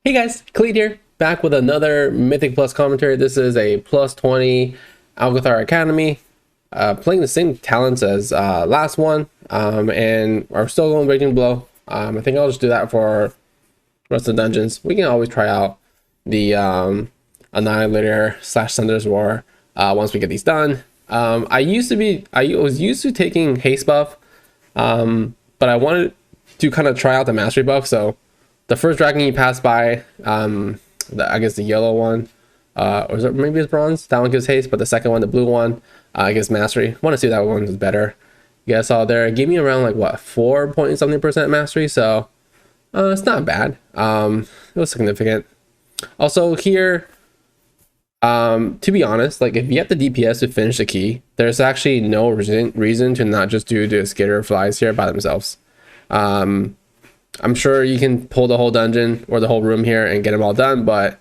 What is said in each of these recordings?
Hey guys, Khalid here, back with another Mythic Plus commentary. This is a plus 20 Algeth'ar Academy, playing the same talents as last one, and we're still going Raging Blow. I think I'll just do that for the rest of the dungeons. We can always try out the Annihilator slash Thunder's Roar once we get these done. I was used to taking haste buff, but I wanted to kind of try out the mastery buff, so the first dragon you pass by, I guess the yellow one, or is it maybe it's bronze? That one gives haste, but the second one, the blue one, gives mastery. Want to see that one is better. You guys saw there, it gave me around like what 4 point something% mastery, so it's not bad. It was significant. Also here, to be honest, like if you have the DPS to finish the key, there's actually no reason to not just do the skitter flies here by themselves. I'm sure you can pull the whole dungeon or the whole room here and get them all done, but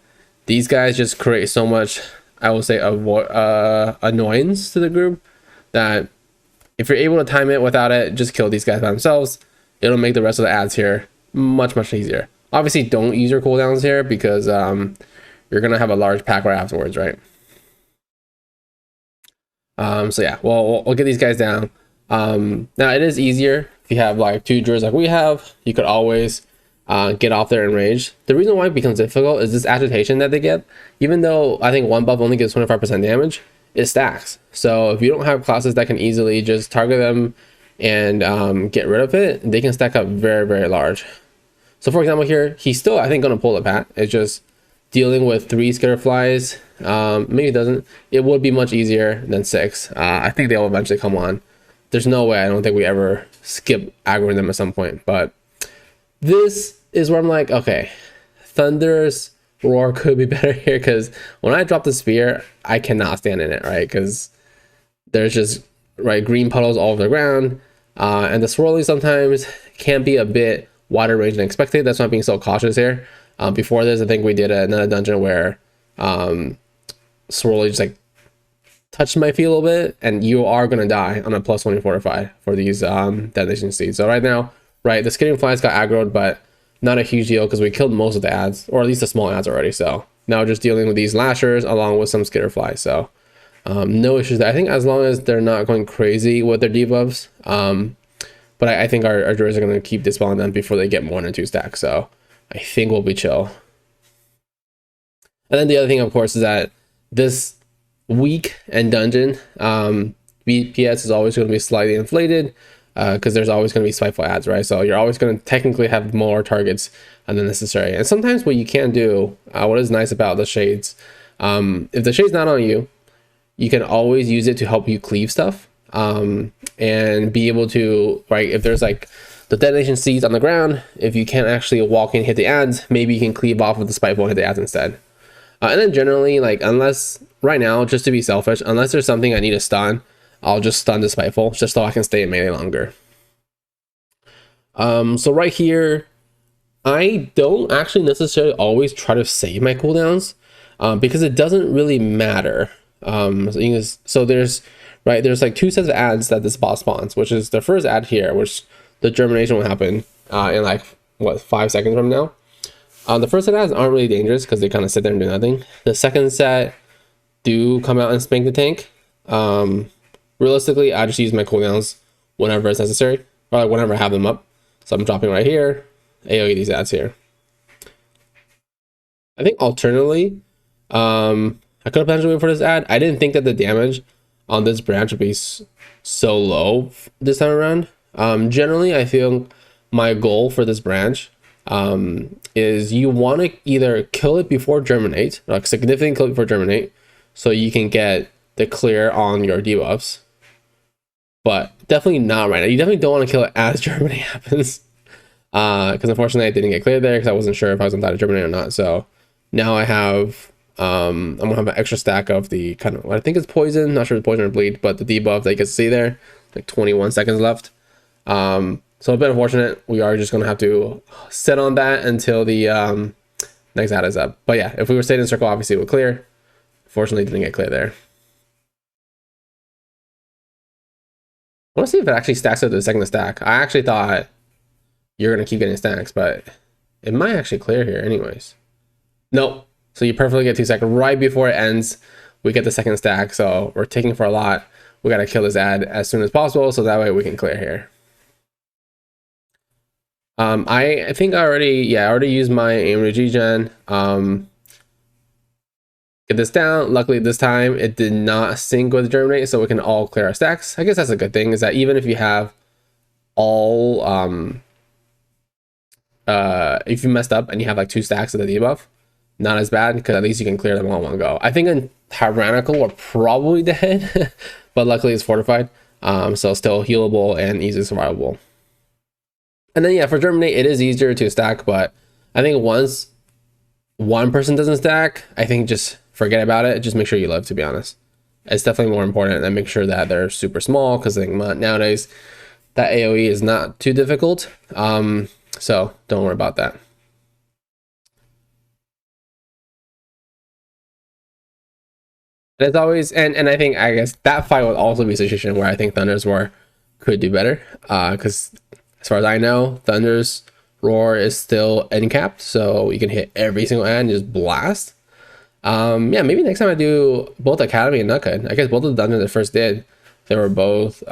these guys just create so much, I will say, annoyance to the group that if you're able to time it without it, just kill these guys by themselves. It'll make the rest of the ads here much easier. Obviously, don't use your cooldowns here because you're gonna have a large pack right afterwards, right? So yeah, we'll get these guys down. Now it is easier if you have like 2 druids like we have. You could always get off there and rage. The reason why it becomes difficult is this agitation that they get. Even though I think one buff only gives 25% damage, it stacks. So if you don't have classes that can easily just target them and get rid of it, they can stack up very large. So for example here, he's still I think gonna pull the pat. It's just dealing with 3 skitter flies. Maybe it doesn't. It would be much easier than 6. I think they'll eventually come on. There's no way I don't think we ever skip aggroing them at some point, but this is where I'm like, okay, Thunder's Roar could be better here, because when I drop the spear, I cannot stand in it, right? Because there's just green puddles all over the ground, and the swirling sometimes can be a bit wider range than expected. That's why I'm being so cautious here. Before this, I think we did another dungeon where swirly just like touched my feet a little bit, and you are going to die on a plus 20 fortified for these detonation seeds. So right now, the skidding flies got aggroed, but not a huge deal because we killed most of the ads, or at least the small ads already. So now just dealing with these lashers along with some skitter flies. So no issues there. I think as long as they're not going crazy with their debuffs, but I think our druids are going to keep dispelling them before they get more than 2 stacks. So I think we'll be chill. And then the other thing, of course, is that this week and dungeon BPS is always going to be slightly inflated because there's always going to be spiteful ads, right? So you're always going to technically have more targets than necessary. And sometimes what you can do, what is nice about the shades, if the shade's not on you, you can always use it to help you cleave stuff and be able to, if there's like the detonation seeds on the ground, if you can't actually walk and hit the ads, maybe you can cleave off with the spiteful and hit the ads instead. And then generally, unless right now, just to be selfish, unless there's something I need to stun, I'll just stun the spiteful just so I can stay in melee longer. So right here, I don't actually necessarily always try to save my cooldowns because it doesn't really matter. So there's like 2 sets of ads that this boss spawns, which is the first ad here, which the germination will happen in like what 5 seconds from now. The first set of ads aren't really dangerous because they kind of sit there and do nothing. The second set do come out and spank the tank. Realistically, I just use my cooldowns whenever it's necessary, or whenever I have them up. So I'm dropping right here, AoE these ads here. I think alternatively, I could have potentially waited for this ad. I didn't think that the damage on this branch would be so low this time around. Generally, I feel my goal for this branch is you want to either kill it before germinate, like significantly kill it before germinate, so you can get the clear on your debuffs, but definitely not right now. You definitely don't want to kill it as germinate happens, because unfortunately I didn't get clear there because I wasn't sure if I was gonna die to germinate or not. So now I have I'm gonna have an extra stack of the kind of, I think it's poison, not sure if it's poison or bleed, but the debuff that you can see there, like 21 seconds left. So a bit unfortunate. We are just gonna have to sit on that until the next ad is up. But yeah, if we were staying in circle, obviously it would clear. Fortunately, didn't get clear there. I want to see if it actually stacks up to the second stack. I actually thought you're gonna keep getting stacks, but it might actually clear here anyways. Nope. So you perfectly get 2 seconds. Right before it ends, we get the second stack. So we're taking for a lot. We got to kill this ad as soon as possible, so that way we can clear here. I think I already used my aim regen. Get this down. Luckily this time it did not sync with germinate, so we can all clear our stacks. I guess that's a good thing, is that even if you have all if you messed up and you have like 2 stacks of the debuff, not as bad, because at least you can clear them all in one go. I think in Tyrannical we're probably dead, but luckily it's fortified, so still healable and easily survivable. And then yeah, for germinate it is easier to stack, but I think once one person doesn't stack, I think just forget about it. Just make sure you live, to be honest. It's definitely more important than make sure that they're super small, because I think nowadays that AoE is not too difficult. So don't worry about that. And it's always, and I guess that fight would also be a situation where I think Thunder's Roar could do better, because as far as I know, Thunder's Roar is still end capped, so you can hit every single ad and just blast. Yeah, maybe next time I do both Academy and Nutcut. I guess both of the dungeons I first did, they were both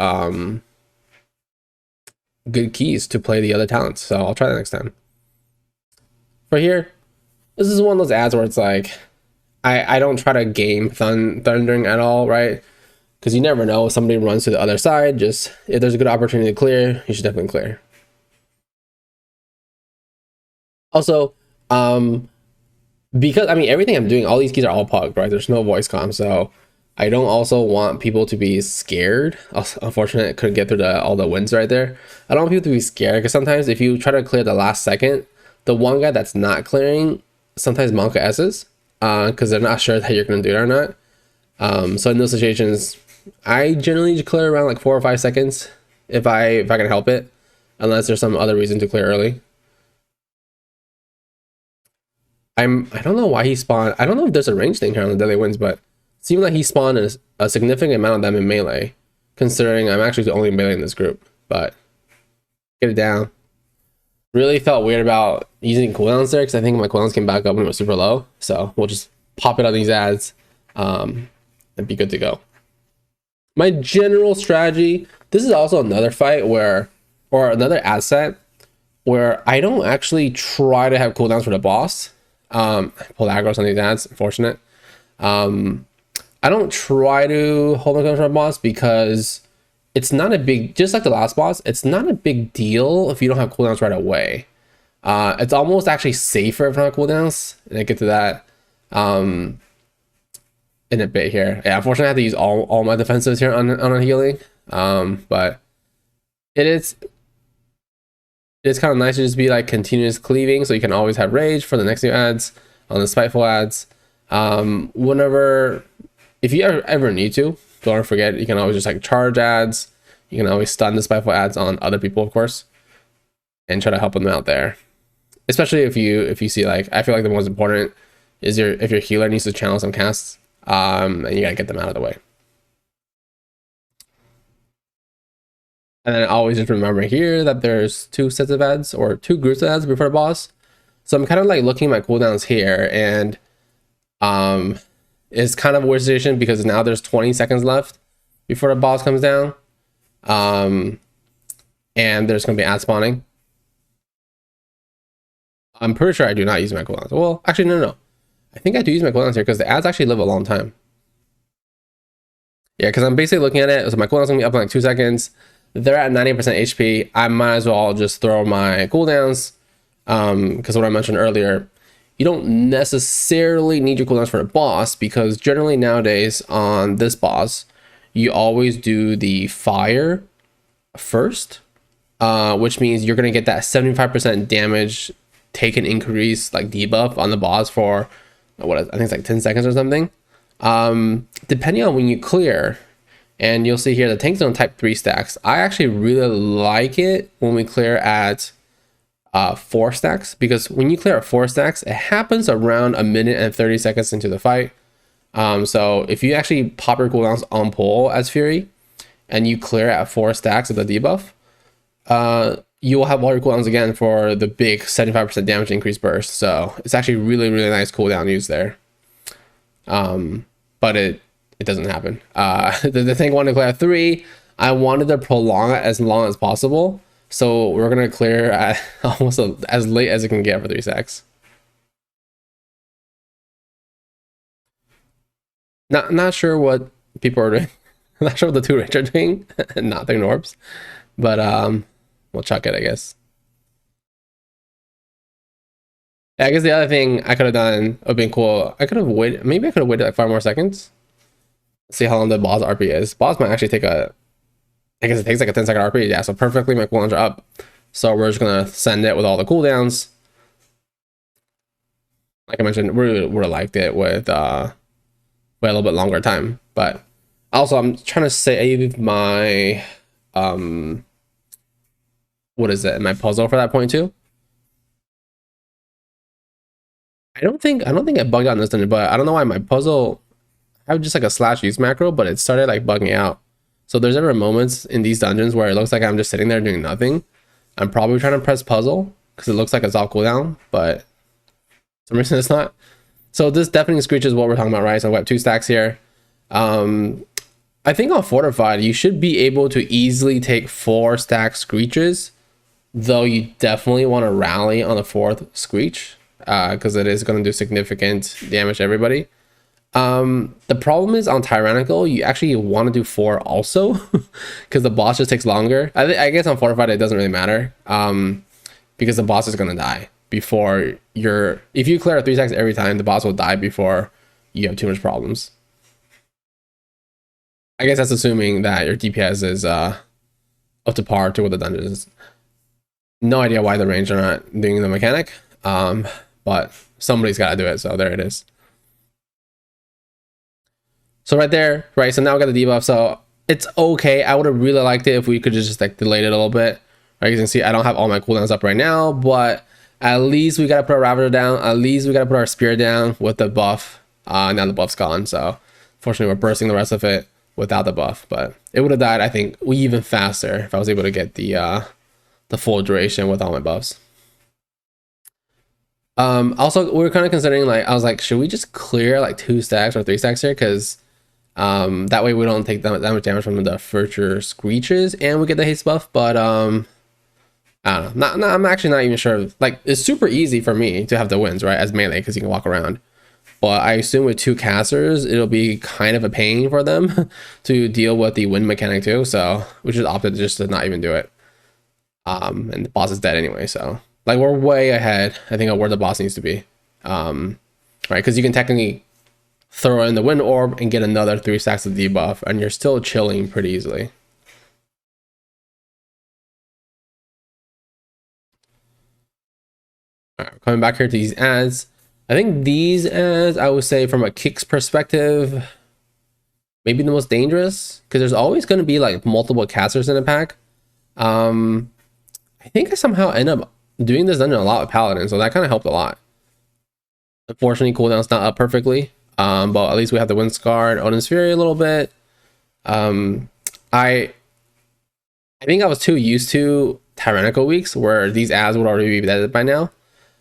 good keys to play the other talents, so I'll try that next time. For here, this is one of those ads where it's like, I don't try to game thundering at all, right? Because you never know if somebody runs to the other side. Just if there's a good opportunity to clear, you should definitely clear. Also, because I mean everything I'm doing, all these keys are all pugged, right? There's no voice comm, so I don't also want people to be scared. Unfortunately, I couldn't get through all the wins right there. I don't want people to be scared, because sometimes if you try to clear the last second, the one guy that's not clearing sometimes Monka S's, because they're not sure that you're going to do it or not. So in those situations, I generally clear around like 4 or 5 seconds if I can help it, unless there's some other reason to clear early. I don't know why he spawned. I don't know if there's a range thing here on the Deadly Winds, but it seemed like he spawned a significant amount of them in melee, considering I'm actually the only melee in this group. But get it down. Really felt weird about using cooldowns there, because I think my cooldowns came back up when it was super low. So we'll just pop it on these ads and be good to go. My general strategy, this is also another fight where, or another ad set where I don't actually try to have cooldowns for the boss. I pulled aggros on these ads, unfortunate. I don't try to hold my cooldowns for the boss because it's not a big, just like the last boss, it's not a big deal if you don't have cooldowns right away. It's almost actually safer if not have cooldowns, and I get to that in a bit here. Yeah, unfortunately I have to use all my defensives here on a healing, but it's kind of nice to just be like continuous cleaving, so you can always have rage for the next new ads on the spiteful ads. Whenever, if you ever need to, don't forget, you can always just like charge ads. You can always stun the spiteful ads on other people, of course, and try to help them out there. Especially if you see, like, I feel like the most important is if your healer needs to channel some casts, and you gotta get them out of the way. And then always just remember here that there's 2 sets of ads, or 2 groups of ads before the boss. So I'm kind of like looking at my cooldowns here, and it's kind of a weird situation because now there's 20 seconds left before the boss comes down. And there's going to be ad spawning. I'm pretty sure I do not use my cooldowns. Well, actually, no. I think I do use my cooldowns here because the ads actually live a long time. Yeah, because I'm basically looking at it. So my cooldown's going to be up in like 2 seconds. They're at 90% HP. I might as well just throw my cooldowns. Because what I mentioned earlier, you don't necessarily need your cooldowns for a boss, because generally nowadays on this boss, you always do the fire first, which means you're going to get that 75% damage taken increase, like debuff on the boss for I think it's like 10 seconds or something. Depending on when you clear, and you'll see here the tank zone type 3 stacks. I actually really like it when we clear at 4 stacks, because when you clear at 4 stacks, it happens around 1 minute and 30 seconds into the fight. So if you actually pop your cooldowns on pull as Fury and you clear at 4 stacks of the debuff, you will have all your cooldowns again for the big 75% damage increase burst. So it's actually really, really nice cooldown use there. But it doesn't happen. The thing I wanted to clear at 3, I wanted to prolong it as long as possible. So we're gonna clear at almost as late as it can get for 3 stacks. Not sure what people are doing. Not sure what the 2 rich are doing. Not their Norbs. But we'll chuck it, I guess. Yeah, I guess the other thing I could have done would have been cool. I could have waited. Maybe I could have waited like 5 more seconds. See how long the boss RP is. Boss might actually take a. I guess it takes like a 10-second RP. Yeah, so perfectly my cooldowns are up. So we're just gonna send it with all the cooldowns. Like I mentioned, we would have liked it with a little bit longer time. But also, I'm trying to save my what is it? My puzzle for that point too. I don't think it bugged out in this dungeon, but I don't know why my puzzle. I have just like a slash use macro, but it started like bugging out. So there's ever moments in these dungeons where it looks like I'm just sitting there doing nothing. I'm probably trying to press puzzle because it looks like it's off cooldown, but for some reason it's not. So this deafening screech is what we're talking about, right? So we have 2 stacks here. I think on fortified you should be able to easily take 4 stack screeches, though you definitely want to rally on the 4th screech because it is going to do significant damage to everybody. The problem is on tyrannical you actually want to do 4 also because the boss just takes longer. I guess on fortified it doesn't really matter because the boss is going to die before if you clear 3 stacks every time, the boss will die before you have too much problems. I guess that's assuming that your DPS is up to par to what the dungeon is. No idea why the range are not doing the mechanic, but somebody's got to do it, so there it is. So right there, right, so now we got the debuff, so it's okay. I would have really liked it if we could just like delayed it a little bit. Right, you can see I don't have all my cooldowns up right now, but at least we got to put our Ravager down. At least we got to put our Spear down with the buff. Now the buff's gone, so fortunately we're bursting the rest of it without the buff, but it would have died, I think, even faster if I was able to get the full duration with all my buffs. Also, we were kind of considering, like, I was like, should we just clear like 2 stacks or 3 stacks here? Because that way we don't take that much damage from the future screeches and we get the haste buff. But I don't know. I'm actually not even sure. Like, it's super easy for me to have the wins, right, as melee because you can walk around. But I assume with 2 casters, it'll be kind of a pain for them to deal with the win mechanic too. So we just opted just to not even do it. And the boss is dead anyway, so like we're way ahead, I think, of where the boss needs to be. Right, because you can technically throw in the wind orb and get another 3 stacks of debuff, and you're still chilling pretty easily. All right, coming back here to these ads. I think these ads, I would say from a kicks perspective, maybe the most dangerous, because there's always going to be like multiple casters in a pack. I think I somehow end up doing this dungeon a lot with Paladin, so that kind of helped a lot. Unfortunately, cooldown's not up perfectly, but at least we have the Wind Scar, Odin's Fury a little bit. I think I was too used to tyrannical weeks where these ads would already be dead by now.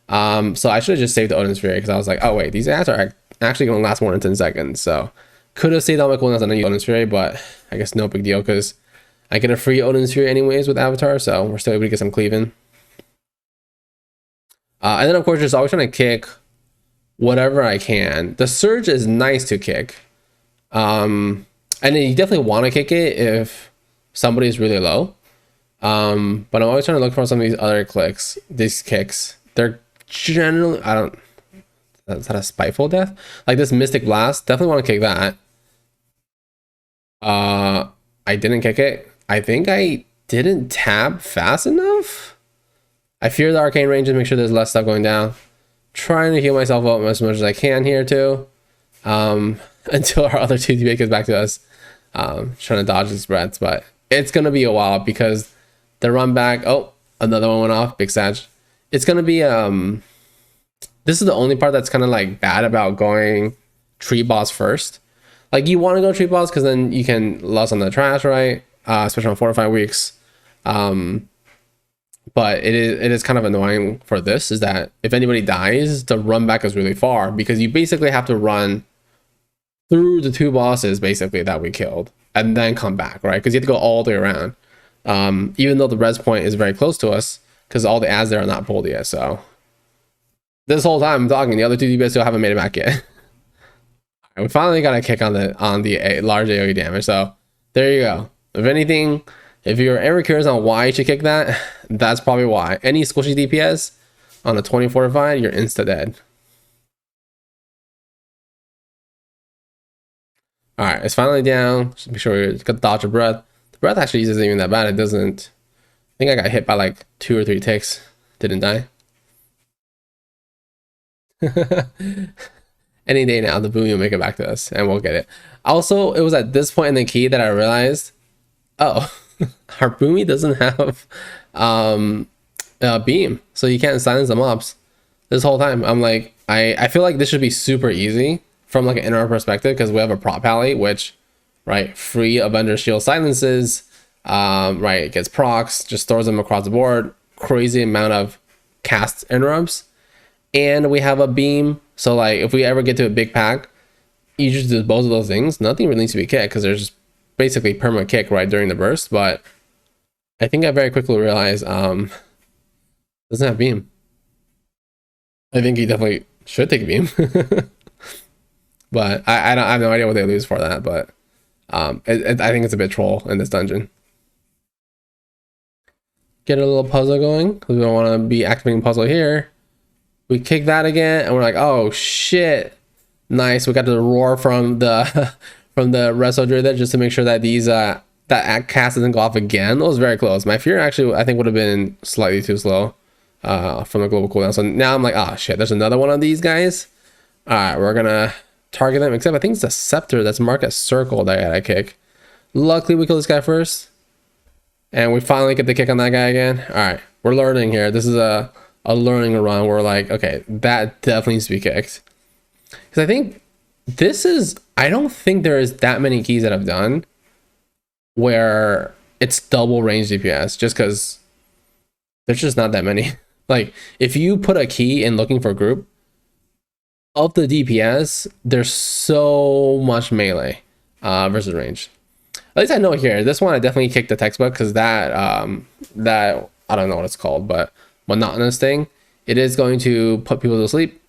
So I should have just saved the Odin's Fury because I was like, oh wait, these ads are actually going to last more than 10 seconds. So could have saved all my cooldowns and then use Odin's Fury, but I guess no big deal because I get a free Odin's Fury anyways with Avatar, so we're still able to get some cleaving. And then of course, just always trying to kick whatever I can. The Surge is nice to kick. And you definitely want to kick it if somebody is really low. But I'm always trying to look for some of these other these kicks. They're generally, is that a Spiteful Death? Like this Mystic Blast, definitely want to kick that. I didn't kick it. I think I didn't tap fast enough. I fear the arcane ranges, make sure there's less stuff going down. Trying to heal myself up as much as I can here too. Until our other 2 DB gets back to us. Trying to dodge these breaths, but it's gonna be a while because the run back. Oh, another one went off. Big Sag. It's gonna be this is the only part that's kind of like bad about going tree boss first. Like you want to go tree boss because then you can loss on the trash, right? Especially on 4 or 5 weeks. But but it is kind of annoying for this, is that if anybody dies, the run back is really far, because you basically have to run through the 2 bosses basically that we killed and then come back, right? Because you have to go all the way around, even though the res point is very close to us, because all the ads there are not pulled yet. So this whole time I'm talking, the other 2 DPS still haven't made it back yet. We finally got a kick on the large AoE damage. So there you go. If anything, if you're ever curious on why you should kick that, that's probably why. Any squishy DPS on a 20 fortified, you're insta dead. All right, it's finally down. Just make sure you got dodge of breath. The breath actually isn't even that bad. It doesn't. I think I got hit by like 2 or 3 ticks. Didn't die. Any day now, the boom will make it back to us, and we'll get it. Also, it was at this point in the key that I realized, oh, our boomy doesn't have a beam, so you can't silence the mobs. This whole time, I'm like, I feel like this should be super easy from like an NR perspective, because we have a prop pally, which, right, free Avenger shield silences, right, it gets procs, just throws them across the board, crazy amount of cast interrupts, and we have a beam. So like if we ever get to a big pack, you just do both of those things, nothing really needs to be kicked, because there's basically perma kick right during the burst. But I think I very quickly realized doesn't have beam. I think he definitely should take a beam. But I have no idea what they lose for that, but I think it's a bit troll in this dungeon. Get a little puzzle going, because we don't want to be activating puzzle here. We kick that again, and we're like, oh shit, nice. We got the roar from the from the Resto Druid there, just to make sure that these that cast doesn't go off again. That was very close. My fear actually, I think, would have been slightly too slow from the global cooldown. So now I'm like, oh shit, there's another one of these guys. All right, we're gonna target them, except I think it's a scepter that's marked as circle that I gotta kick. Luckily we kill this guy first, and we finally get the kick on that guy again. All right, we're learning here. This is a learning run. We're like, okay, that definitely needs to be kicked, because I think this is, I don't think there is that many keys that I've done where it's double range DPS, just because there's just not that many. Like if you put a key in looking for a group of the DPS, there's so much melee versus range. At least I know here, this one I definitely kicked the textbook, because that that, I don't know what it's called, but monotonous thing, it is going to put people to sleep,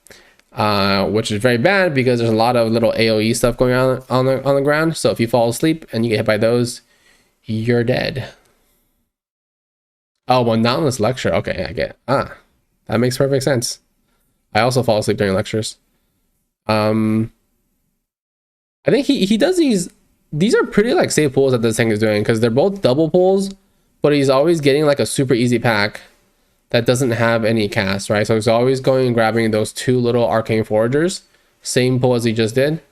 which is very bad, because there's a lot of little AoE stuff going on the ground. So if you fall asleep and you get hit by those, you're dead. Oh, monotonous lecture. Okay, I get it. That makes perfect sense. I also fall asleep during lectures. I think he does these are pretty like safe pulls that this thing is doing, because they're both double pulls, but he's always getting like a super easy pack that doesn't have any cast, right? So he's always going and grabbing those 2 little arcane foragers, same pull as he just did.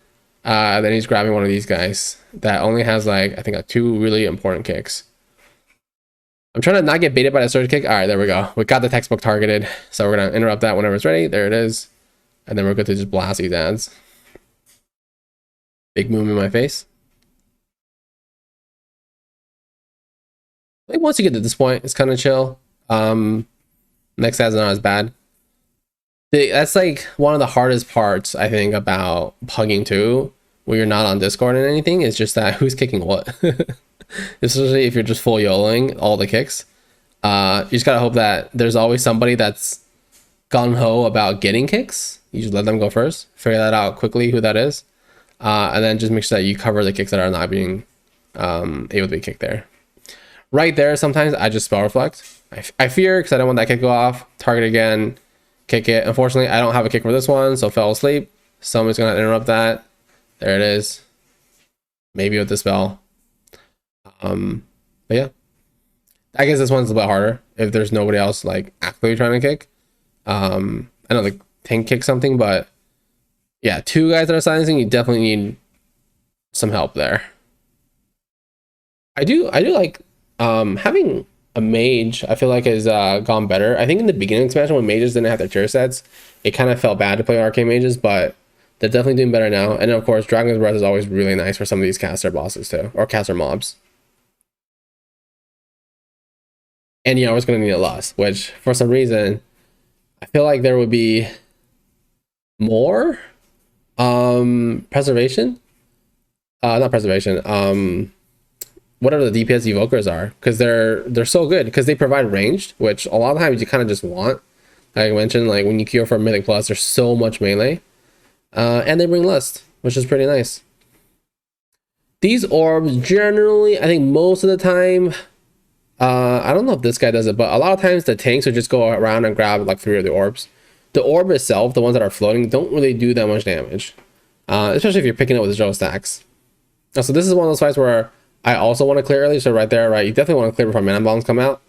Then he's grabbing one of these guys that only has like, I think like 2 really important kicks. I'm trying to not get baited by the surge kick. All right, there we go. We got the textbook targeted, so we're gonna interrupt that whenever it's ready. There it is, and then we're good to just blast these ads. Big boom in my face. I think once you get to this point, it's kind of chill. Next ad's not as bad. That's like one of the hardest parts, I think, about pugging too, when you're not on Discord and anything. It's just that who's kicking what. Especially if you're just full YOLOing all the kicks. You just gotta hope that there's always somebody that's gung-ho about getting kicks. You just let them go first, figure that out quickly who that is, and then just make sure that you cover the kicks that are not being able to be kicked there. Right there, sometimes I just spell reflect. I fear, because I don't want that kick to go off. Target again, kick it. Unfortunately, I don't have a kick for this one, so fell asleep. Someone's gonna interrupt that. There it is. Maybe with the spell. But yeah, I guess this one's a bit harder if there's nobody else like actively trying to kick. I know the tank kick something, but yeah, 2 guys that are silencing, you definitely need some help there. I do like having a mage. I feel like has gone better. I think in the beginning expansion, when mages didn't have their tier sets, it kind of felt bad to play arcane mages, but they're definitely doing better now. And of course, Dragon's Breath is always really nice for some of these caster bosses too, or caster mobs. and you're always going to need a lust, which for some reason I feel like there would be more preservation, not preservation, whatever the DPS evokers are, because they're so good because they provide ranged, which a lot of times you kind of just want. Like I mentioned, like when you queue for Mythic Plus, there's so much melee, and they bring lust, which is pretty nice. These orbs generally, I think most of the time, I don't know if this guy does it, but a lot of times the tanks would just go around and grab like 3 of the orbs. The orb itself, the ones that are floating, don't really do that much damage, especially if you're picking it with 0 stacks. So this is one of those fights where I also want to clear early. So right there, right, you definitely want to clear before mana bombs come out.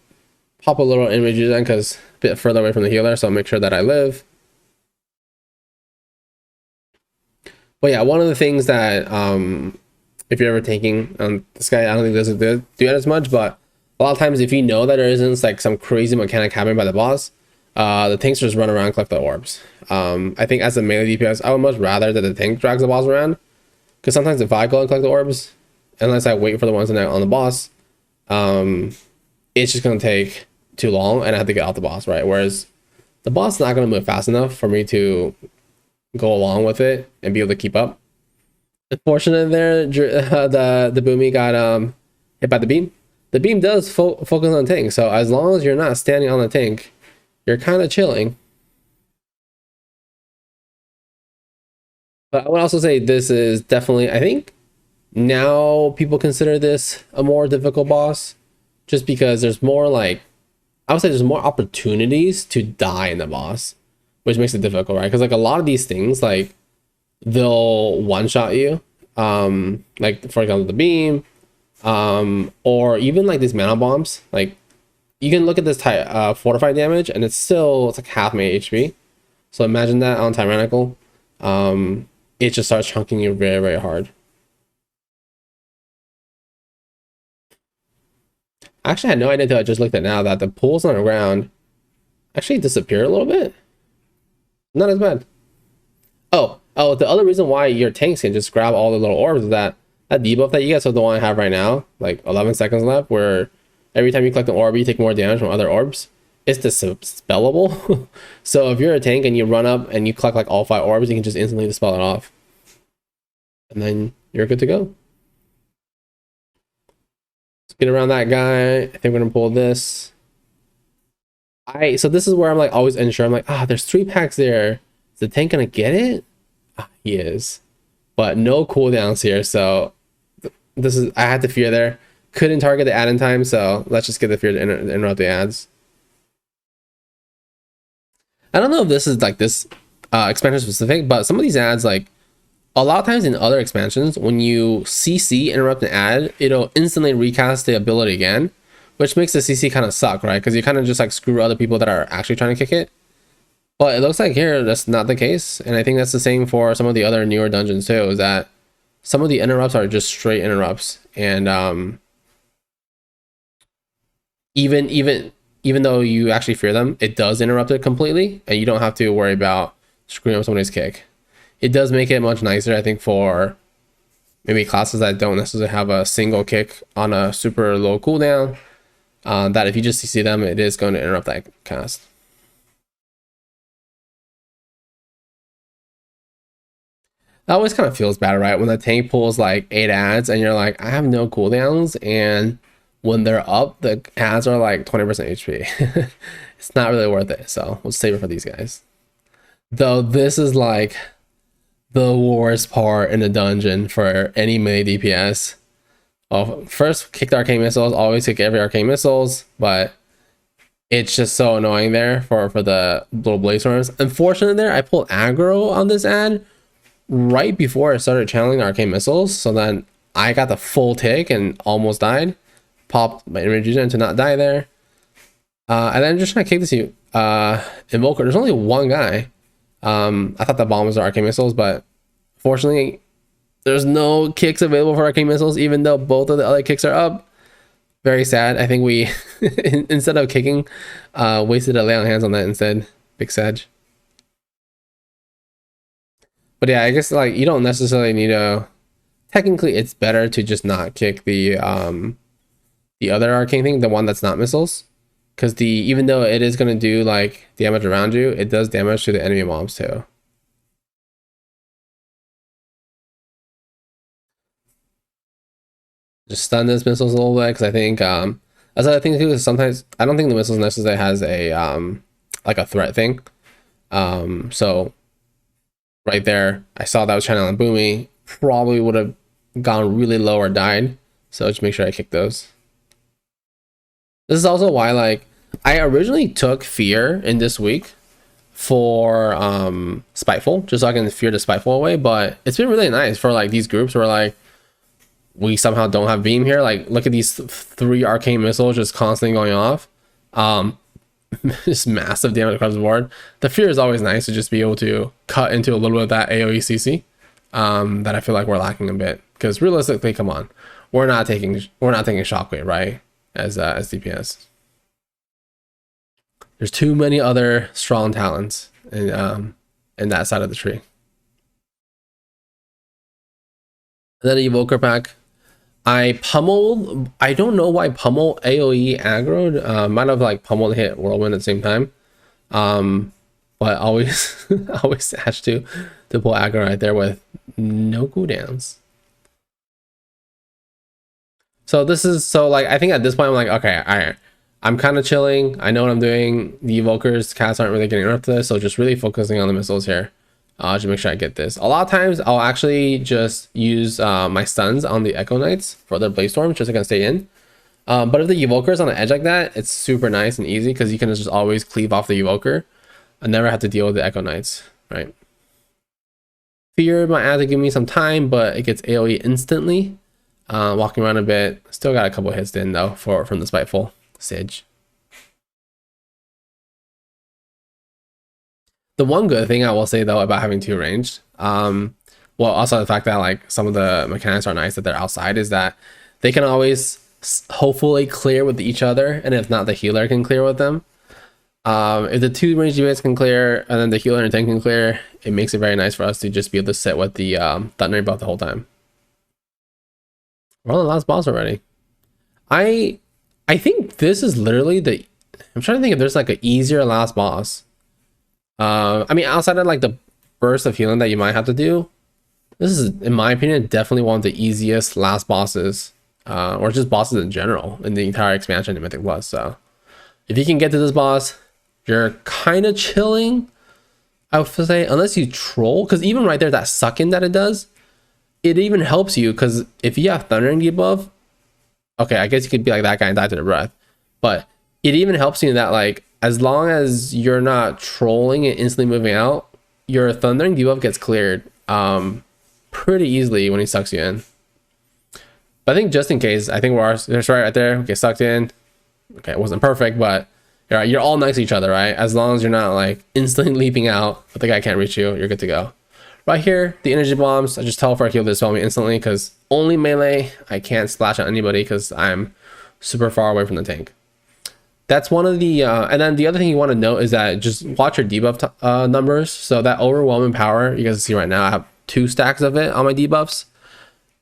Pop a little image in because a bit further away from the healer, so I'll make sure that I live. But yeah, one of the things that if you're ever tanking this guy, I don't think doesn't do that as much, but a lot of times if you know that there isn't like some crazy mechanic happening by the boss, the tanks just run around and collect the orbs. I think as a melee DPS, I would much rather that the tank drags the boss around, because sometimes if I go and collect the orbs, unless I wait for the ones on the boss, it's just going to take too long and I have to get out the boss, right? Whereas the boss is not going to move fast enough for me to go along with it and be able to keep up. Unfortunately there, the Boomy got hit by the beam. The beam does focus on the tank, so as long as you're not standing on the tank, you're kind of chilling. But I would also say this is definitely, I think now people consider this a more difficult boss, just because there's more like, I would say there's more opportunities to die in the boss, which makes it difficult, right? Because like a lot of these things, like they'll one-shot you, like for example the beam, or even like these mana bombs. Like you can look at this fortified damage and it's like half my HP. So imagine that on tyrannical. It just starts chunking you very, very hard. Actually, I had no idea until I just looked at now that the pools on the ground actually disappear a little bit. Not as bad. Oh, the other reason why your tanks can just grab all the little orbs is that debuff that you get, so the one I have right now, like 11 seconds left, where every time you collect an orb, you take more damage from other orbs. It's dispellable. So if you're a tank and you run up and you collect like all 5 orbs, you can just instantly dispel it off. And then you're good to go. Let's get around that guy. I think we're gonna pull this. So this is where I'm like always unsure. I'm like, there's 3 packs there. Is the tank gonna get it? He is. But no cooldowns here, so this is, I had to fear there. Couldn't target the add in time, so let's just get the fear to interrupt the ads. I don't know if this is like this expansion specific, but some of these ads, like a lot of times in other expansions, when you CC interrupt an ad, it'll instantly recast the ability again, which makes the CC kind of suck, right? Because you kind of just like screw other people that are actually trying to kick it. But it looks like here that's not the case, and I think that's the same for some of the other newer dungeons too, is that some of the interrupts are just straight interrupts, and even though you actually fear them, it does interrupt it completely, and you don't have to worry about screwing up somebody's kick. It does make it much nicer, I think, for maybe classes that don't necessarily have a single kick on a super low cooldown, that if you just CC them, it is going to interrupt that cast. That always kind of feels bad, right? When the tank pulls like 8 ads and you're like, I have no cooldowns, and when they're up, the ads are like 20% HP. It's not really worth it, so we'll save it for these guys. Though this is like the worst part in the dungeon for any melee DPS. First, kick the arcane missiles. Always kick every arcane missiles, but it's just so annoying there for the little blaze storms. Unfortunately, there I pulled aggro on this ad right before I started channeling arcane missiles, so then I got the full tick and almost died. Popped my image to not die there. And then I'm just trying to kick this invoker. There's only one guy. I thought the bomb was arcane missiles, but fortunately there's no kicks available for arcane missiles, even though both of the other kicks are up. Very sad. I think we instead of kicking, wasted a lay on hands on that instead. Big sad. But yeah, I guess like you don't necessarily need to. Technically, it's better to just not kick the other arcane thing, the one that's not missiles. because even though it is going to do like damage around you, it does damage to the enemy mobs too. Just stun this missiles a little bit, because I think that's another thing too, is sometimes I don't think the missiles necessarily has a like a threat thing. So right there, I saw that was channeling Boomy, probably would have gone really low or died. So just make sure I kick those. This is also why, like, I originally took Fear in this week for Spiteful, just so I can fear the Spiteful away, but it's been really nice for like these groups where like we somehow don't have Beam here. Like, look at these 3 arcane missiles just constantly going off. Just massive damage across the board. The Fear is always nice to just be able to cut into a little bit of that AoE CC that I feel like we're lacking a bit, because realistically, come on, we're not taking Shockwave, right, as DPS. There's too many other strong talents in that side of the tree. And then Evoker pack, I pummeled. I don't know why pummel AoE aggroed. Might have like pummeled hit whirlwind at the same time. But always always has to pull aggro right there with no cooldowns. So this is like, I think at this point I'm like, okay, all right, I'm kind of chilling. I know what I'm doing. The evokers cats aren't really getting interrupted, so just really focusing on the missiles here. Just make sure I get this. A lot of times I'll actually just use my stuns on the Echo Knights for their Blaze Storms, just so I can stay in. But if the Evoker is on an edge like that, it's super nice and easy, because you can just always cleave off the Evoker and never have to deal with the Echo Knights, right? Fear might have to give me some time, but it gets AoE instantly. Walking around a bit. Still got a couple hits in though from the Spiteful Sidge. The one good thing I will say though about having 2 ranged, well, also the fact that like some of the mechanics are nice that they're outside, is that they can always hopefully clear with each other, and if not, the healer can clear with them. If the 2 ranged units can clear and then the healer and tank can clear, it makes it very nice for us to just be able to sit with the Thundering buff the whole time. We're on the last boss already. I think this is literally I'm trying to think if there's like an easier last boss. I mean, outside of like the burst of healing that you might have to do, this is, in my opinion, definitely one of the easiest last bosses, or just bosses in general in the entire expansion in Mythic Plus. So if you can get to this boss, you're kind of chilling, I would say, unless you troll, because even right there, that suck-in that it does, it even helps you, because if you have Thundering debuff, okay, I guess you could be like that guy and die to the breath, but it even helps you in that, like, as long as you're not trolling and instantly moving out, your Thundering debuff gets cleared pretty easily when he sucks you in. But I think just in case, I think there's right there. Okay, sucked in. Okay, it wasn't perfect, but you're all next to each other, right? As long as you're not like instantly leaping out, but the guy can't reach you, you're good to go. Right here, the energy bombs, I just teleport heal this me instantly, because only melee, I can't splash on anybody because I'm super far away from the tank. That's one of the, and then the other thing you want to note is that just watch your debuff numbers. So that overwhelming power, you guys see right now, I have 2 stacks of it on my debuffs.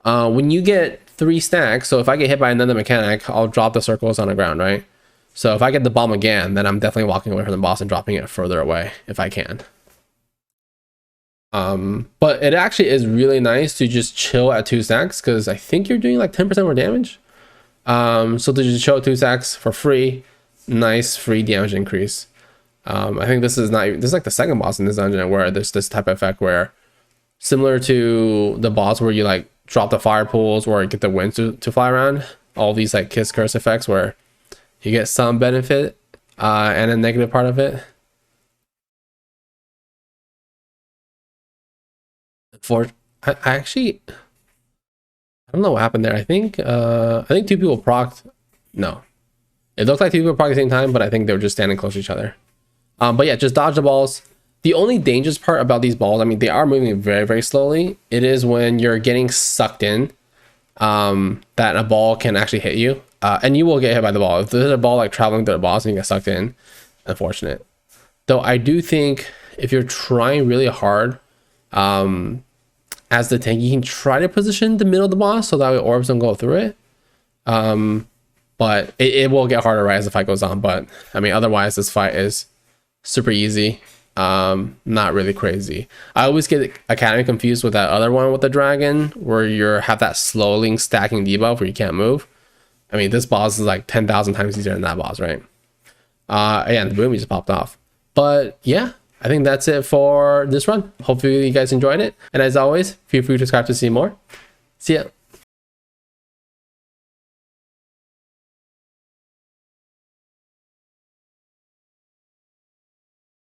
When you get 3 stacks, so if I get hit by another mechanic, I'll drop the circles on the ground, right? So if I get the bomb again, then I'm definitely walking away from the boss and dropping it further away if I can. But it actually is really nice to just chill at 2 stacks, because I think you're doing like 10% more damage. So to just chill at 2 stacks for free, nice free damage increase. I think this is like the second boss in this dungeon where there's this type of effect where, similar to the boss where you like drop the fire pools or get the winds to fly around, all these like kiss curse effects where you get some benefit and a negative part of it. I don't know what happened there. I think 2 people procced. No, it looked like 2 people procced at the same time, but I think they were just standing close to each other. But yeah, just dodge the balls. The only dangerous part about these balls, I mean, they are moving very, very slowly. It is when you're getting sucked in that a ball can actually hit you. And you will get hit by the ball. If there's a ball like traveling to the boss and you get sucked in, unfortunate. Though I do think if you're trying really hard as the tank, you can try to position the middle of the boss so that way orbs don't go through it. but it will get harder, right, as the fight goes on. But I mean, otherwise this fight is super easy. Not really crazy. I always get Academy confused with that other one with the dragon, where you have that slowly stacking debuff where you can't move. I mean, this boss is like 10,000 times easier than that boss, right? Yeah, the movie just popped off. But yeah, I think that's it for this run. Hopefully you guys enjoyed it, and as always, feel free to subscribe to see more. See ya.